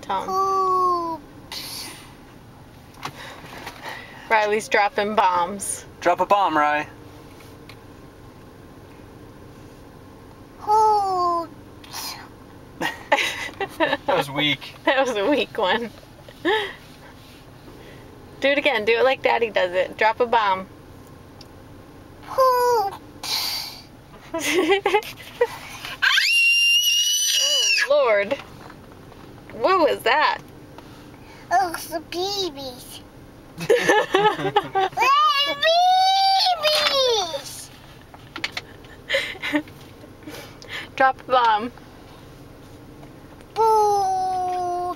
tone. Hoops. Riley's dropping bombs. Drop a bomb, Rye. Hoops. That was weak. That was a weak one. Do it again. Do it like Daddy does it. Drop a bomb. Hoops. Oh, Lord. What was that? Oh, the babies. Babies. Drop a bomb. Boo.